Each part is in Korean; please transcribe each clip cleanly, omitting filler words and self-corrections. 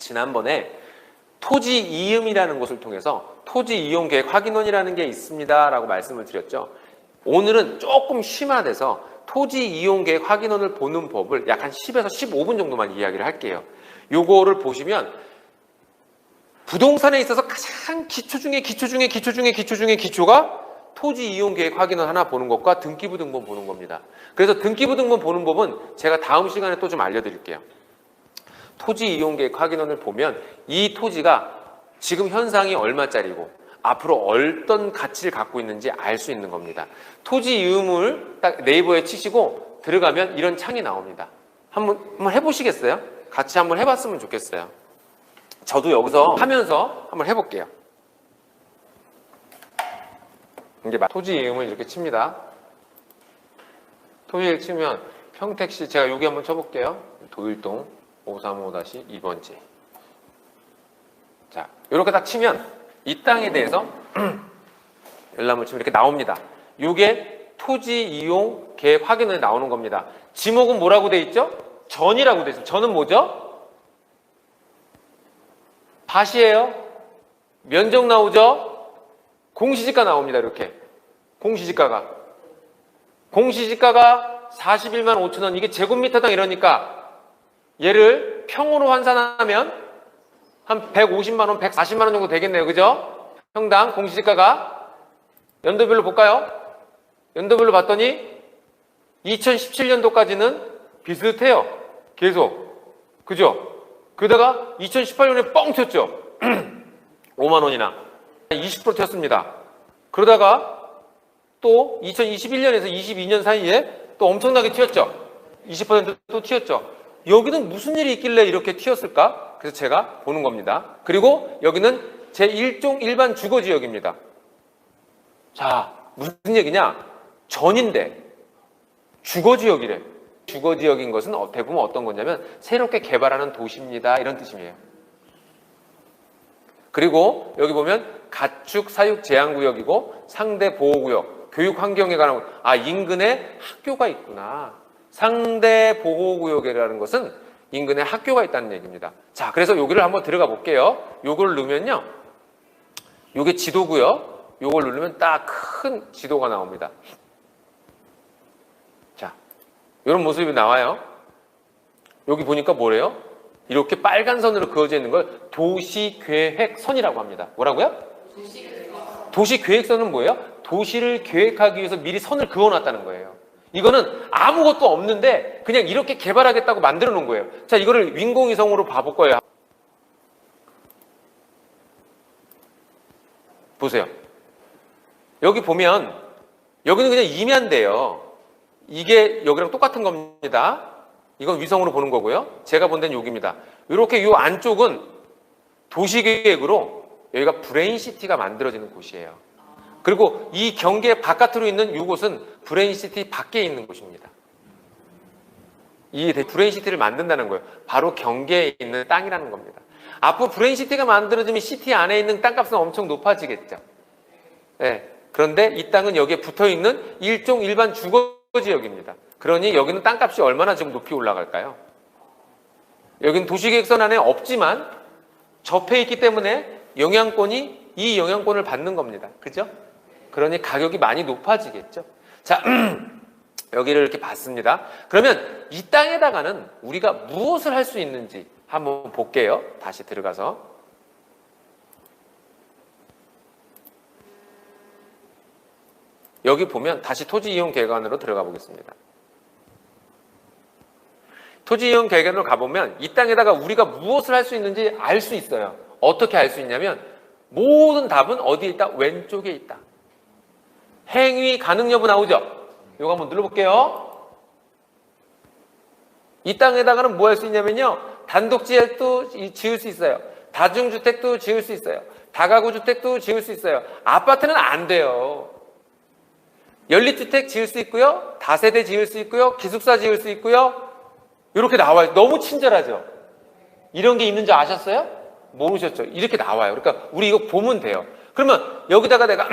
지난번에 토지 이음이라는 것을 통해서 토지 이용 계획 확인원이라는 게 있습니다 라고 말씀을 드렸죠. 오늘은 조금 심화돼서 토지 이용 계획 확인원을 보는 법을 약 한 10에서 15분 정도만 이야기를 할게요. 요거를 보시면 부동산에 있어서 가장 기초 중에 기초가 토지 이용 계획 확인원 하나 보는 것과 등기부 등본 보는 겁니다. 그래서 등기부 등본 보는 법은 제가 다음 시간에 또 좀 알려드릴게요. 토지 이용 계획 확인원을 보면 이 토지가 지금 현상이 얼마짜리고 앞으로 어떤 가치를 갖고 있는지 알 수 있는 겁니다. 토지 이음을 딱 네이버에 치시고 들어가면 이런 창이 나옵니다. 한번 해보시겠어요? 같이 한번 해봤으면 좋겠어요. 저도 여기서 하면서 한번 해볼게요. 이게 토지 이음을 이렇게 칩니다. 토지를 치면 평택시, 제가 여기 한번 쳐볼게요. 도일동 535-2번지. 자, 이렇게 딱 치면 이 땅에 대해서 열람을 치면 이렇게 나옵니다. 이게 토지 이용 계획 확인에 나오는 겁니다. 지목은 뭐라고 돼 있죠? 전이라고 돼 있어요. 전은 뭐죠? 밭이에요. 면적 나오죠? 공시지가 나옵니다. 이렇게 공시지가가 41만 5천 원. 이게 제곱미터당 이러니까 얘를 평으로 환산하면 한 150만 원, 140만 원 정도 되겠네요. 그죠? 평당 공시지가가 연도별로 볼까요? 연도별로 봤더니 2017년도까지는 비슷해요. 계속. 그죠? 그러다가 2018년에 뻥 튀었죠. 5만 원이나 20% 튀었습니다. 그러다가 또 2021년에서 22년 사이에 또 엄청나게 튀었죠. 20% 또 튀었죠. 여기는 무슨 일이 있길래 이렇게 튀었을까? 그래서 제가 보는 겁니다. 그리고 여기는 제1종 일반 주거지역입니다. 자, 무슨 얘기냐? 전인데 주거지역이래. 주거지역인 것은 대부분 어떤 거냐면 새롭게 개발하는 도시입니다. 이런 뜻이에요. 그리고 여기 보면 가축 사육 제한구역이고 상대 보호구역, 교육 환경에 관한 인근에 학교가 있구나. 상대 보호구역이라는 것은 인근에 학교가 있다는 얘기입니다. 자, 그래서 여기를 한번 들어가 볼게요. 요걸 누르면요. 요게 지도고요. 요걸 누르면 딱 큰 지도가 나옵니다. 자, 이런 모습이 나와요. 여기 보니까 뭐래요? 이렇게 빨간 선으로 그어져 있는 걸 도시계획선이라고 합니다. 뭐라고요? 도시계획선은 뭐예요? 도시를 계획하기 위해서 미리 선을 그어놨다는 거예요. 이거는 아무것도 없는데 그냥 이렇게 개발하겠다고 만들어 놓은 거예요. 자, 이거를 인공위성으로 봐볼 거예요. 보세요. 여기 보면 여기는 그냥 임야인데요. 이게 여기랑 똑같은 겁니다. 이건 위성으로 보는 거고요. 제가 본 데는 여기입니다. 이렇게 이 안쪽은 도시계획으로 여기가 브레인시티가 만들어지는 곳이에요. 그리고 이 경계 바깥으로 있는 이곳은 브레인시티 밖에 있는 곳입니다. 이 브레인시티를 만든다는 거예요. 바로 경계에 있는 땅이라는 겁니다. 앞으로 브레인시티가 만들어지면 시티 안에 있는 땅값은 엄청 높아지겠죠. 네. 그런데 이 땅은 여기에 붙어있는 일종 일반 주거지역입니다. 그러니 여기는 땅값이 얼마나 좀 높이 올라갈까요? 여기는 도시계획선 안에 없지만 접해 있기 때문에 이 영향권을 받는 겁니다. 그죠? 그러니 가격이 많이 높아지겠죠. 자, 여기를 이렇게 봤습니다. 그러면 이 땅에다가는 우리가 무엇을 할 수 있는지 한번 볼게요. 다시 들어가서. 여기 보면 다시 토지이용계획안으로 들어가 보겠습니다. 토지이용계획안으로 가보면 이 땅에다가 우리가 무엇을 할 수 있는지 알 수 있어요. 어떻게 알 수 있냐면 모든 답은 어디에 있다? 왼쪽에 있다. 행위 가능 여부 나오죠? 이거 한번 눌러볼게요. 이 땅에다가는 뭐 할 수 있냐면요. 단독지역도 지을 수 있어요. 다중주택도 지을 수 있어요. 다가구주택도 지을 수 있어요. 아파트는 안 돼요. 연립주택 지을 수 있고요. 다세대 지을 수 있고요. 기숙사 지을 수 있고요. 이렇게 나와요. 너무 친절하죠? 이런 게 있는 줄 아셨어요? 모르셨죠? 이렇게 나와요. 그러니까 우리 이거 보면 돼요. 그러면 여기다가 내가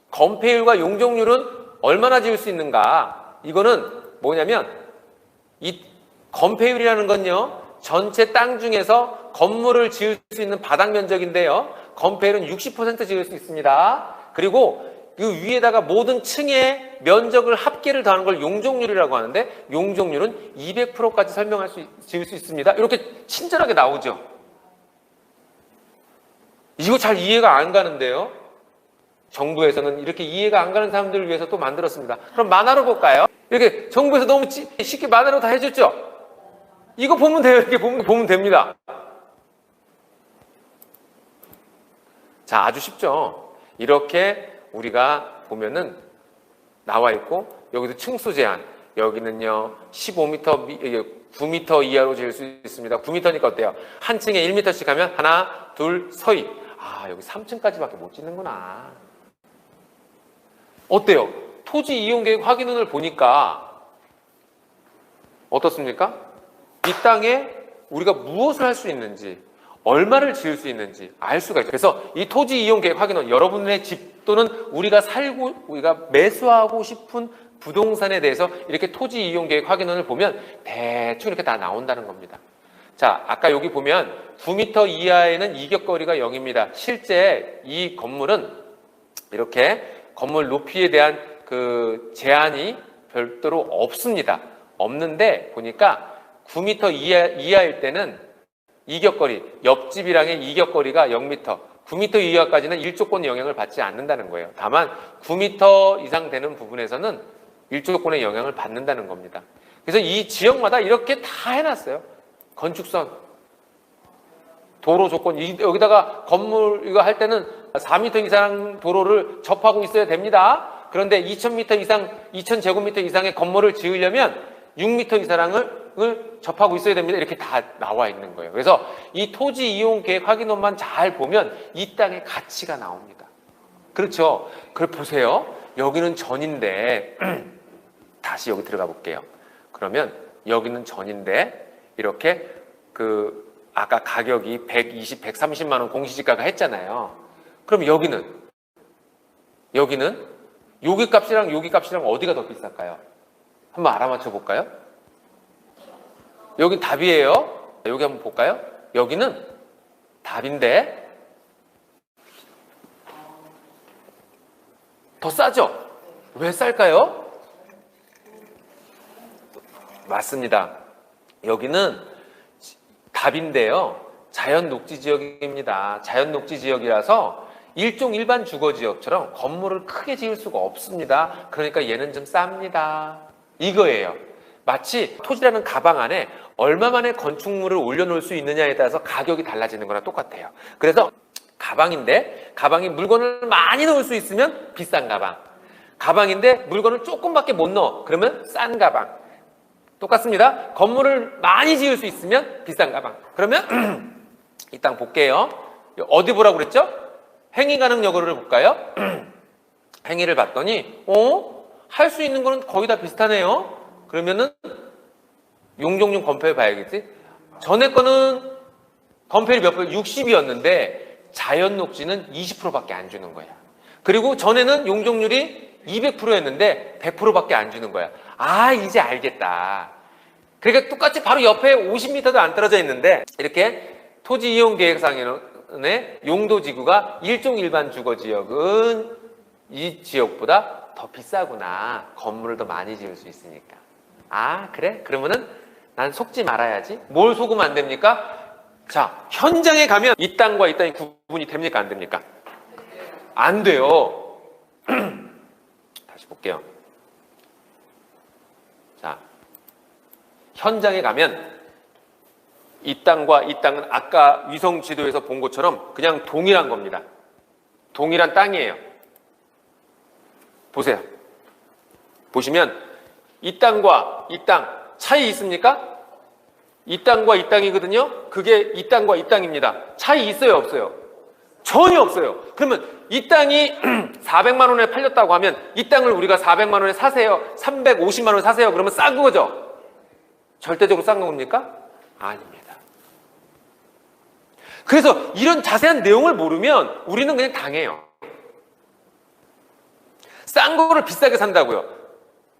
건폐율과 용적률은 얼마나 지을 수 있는가? 이거는 뭐냐면 이 건폐율이라는 건요. 전체 땅 중에서 건물을 지을 수 있는 바닥 면적인데요. 건폐율은 60% 지을 수 있습니다. 그리고 그 위에다가 모든 층의 면적을 합계를 더하는 걸 용적률이라고 하는데 용적률은 200%까지 지을 수 있습니다. 이렇게 친절하게 나오죠. 이거 잘 이해가 안 가는데요. 정부에서는 이렇게 이해가 안 가는 사람들을 위해서 또 만들었습니다. 그럼 만화로 볼까요? 이렇게 정부에서 너무 쉽게 만화로 다 해줬죠? 이거 보면 돼요. 이렇게 보면 됩니다. 자, 아주 쉽죠? 이렇게 우리가 보면은 나와 있고, 여기도 층수 제한. 여기는요, 15m, 9m 이하로 지을 수 있습니다. 9m니까 어때요? 한 층에 1m씩 하면 하나, 둘, 서희. 아, 여기 3층까지밖에 못 짓는구나. 어때요? 토지 이용 계획 확인원을 보니까 어떻습니까? 이 땅에 우리가 무엇을 할 수 있는지, 얼마를 지을 수 있는지 알 수가 있죠. 그래서 이 토지 이용 계획 확인원, 여러분의 집 또는 우리가 매수하고 싶은 부동산에 대해서 이렇게 토지 이용 계획 확인원을 보면 대충 이렇게 다 나온다는 겁니다. 자, 아까 여기 보면 9m 이하에는 이격거리가 0입니다. 실제 이 건물은 이렇게 건물 높이에 대한 그 제한이 별도로 없습니다. 없는데 보니까 9m 이하일 때는 이격거리, 옆집이랑의 이격거리가 0m, 9m 이하까지는 일조권 영향을 받지 않는다는 거예요. 다만 9m 이상 되는 부분에서는 일조권의 영향을 받는다는 겁니다. 그래서 이 지역마다 이렇게 다 해놨어요. 건축선, 도로 조건, 여기다가 건물 이거 할 때는 4m 이상 도로를 접하고 있어야 됩니다. 그런데 2000m 이상, 2000제곱미터 이상의 건물을 지으려면 6m 이상을 접하고 있어야 됩니다. 이렇게 다 나와 있는 거예요. 그래서 이 토지 이용 계획 확인원만 잘 보면 이 땅의 가치가 나옵니다. 그렇죠? 그걸 보세요. 여기는 전인데 다시 여기 들어가 볼게요. 그러면 여기는 전인데 이렇게 아까 가격이 120, 130만 원 공시지가가 했잖아요. 그럼 여기는 여기 값이랑 여기 값이랑 어디가 더 비쌀까요? 한번 알아맞혀 볼까요? 여기 답이에요. 여기 한번 볼까요? 여기는 답인데 더 싸죠? 왜 쌀까요? 맞습니다. 여기는 답인데요. 자연 녹지 지역입니다. 자연 녹지 지역이라서 일종 일반 주거 지역처럼 건물을 크게 지을 수가 없습니다. 그러니까 얘는 좀 쌉니다. 이거예요. 마치 토지라는 가방 안에 얼마만에 건축물을 올려놓을 수 있느냐에 따라서 가격이 달라지는 거랑 똑같아요. 그래서 가방인데 가방에 물건을 많이 넣을 수 있으면 비싼 가방, 가방인데 물건을 조금밖에 못 넣어 그러면 싼 가방. 똑같습니다. 건물을 많이 지을 수 있으면 비싼 가방. 그러면 이 땅 볼게요. 어디 보라고 그랬죠? 행위 가능 여부를 볼까요? 행위를 봤더니 할 수 있는 거는 거의 다 비슷하네요. 그러면은 용적률 건폐율 봐야겠지? 전에 거는 건폐율이 몇 번? 60이었는데 자연 녹지는 20%밖에 안 주는 거야. 그리고 전에는 용적률이 200%였는데 100%밖에 안 주는 거야. 아, 이제 알겠다. 그러니까 똑같이 바로 옆에 50m도 안 떨어져 있는데 이렇게 토지 이용 계획상의 용도지구가 일종 일반 주거지역은 이 지역보다 더 비싸구나. 건물을 더 많이 지을 수 있으니까. 아, 그래? 그러면은 난 속지 말아야지. 뭘 속으면 안 됩니까? 자, 현장에 가면 이 땅과 이 땅이 구분이 됩니까? 안 됩니까? 안 돼요. 다시 볼게요. 자, 현장에 가면 이 땅과 이 땅은 아까 위성 지도에서 본 것처럼 그냥 동일한 겁니다. 동일한 땅이에요. 보세요. 보시면 이 땅과 이 땅 차이 있습니까? 이 땅과 이 땅이거든요. 그게 이 땅과 이 땅입니다. 차이 있어요, 없어요? 전혀 없어요. 그러면 이 땅이 400만 원에 팔렸다고 하면 이 땅을 우리가 400만 원에 사세요, 350만 원에 사세요, 그러면 싼 거죠? 절대적으로 싼 겁니까? 아닙니다. 그래서 이런 자세한 내용을 모르면 우리는 그냥 당해요. 싼 거를 비싸게 산다고요.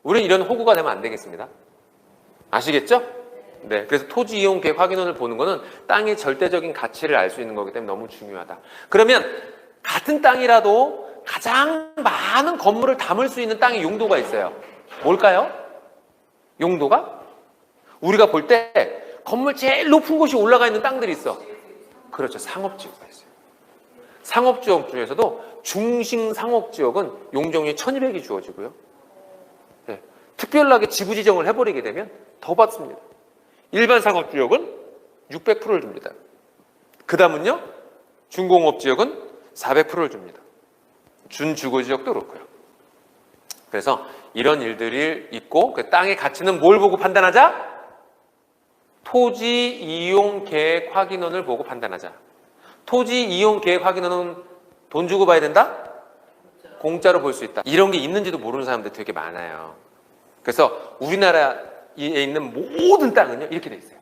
우리는 이런 호구가 되면 안 되겠습니다. 아시겠죠? 네, 그래서 토지 이용 계획 확인원을 보는 거는 땅의 절대적인 가치를 알 수 있는 거기 때문에 너무 중요하다. 그러면 같은 땅이라도 가장 많은 건물을 담을 수 있는 땅의 용도가 있어요. 뭘까요? 용도가? 우리가 볼 때 건물 제일 높은 곳이 올라가 있는 땅들이 있어. 그렇죠. 상업지구가 있어요. 상업지역 중에서도 중심 상업지역은 용적률이 1200이 주어지고요. 네, 특별하게 지구 지정을 해버리게 되면 더 받습니다. 일반 상업지역은 600%를 줍니다. 그 다음은요, 중공업지역은 400%를 줍니다. 준주거지역도 그렇고요. 그래서 이런 일들이 있고, 그 땅의 가치는 뭘 보고 판단하자? 토지 이용 계획 확인원을 보고 판단하자. 토지 이용 계획 확인원은 돈 주고 봐야 된다? 공짜로 볼 수 있다. 이런 게 있는지도 모르는 사람들 되게 많아요. 그래서 우리나라에 있는 모든 땅은요, 이렇게 돼 있어요.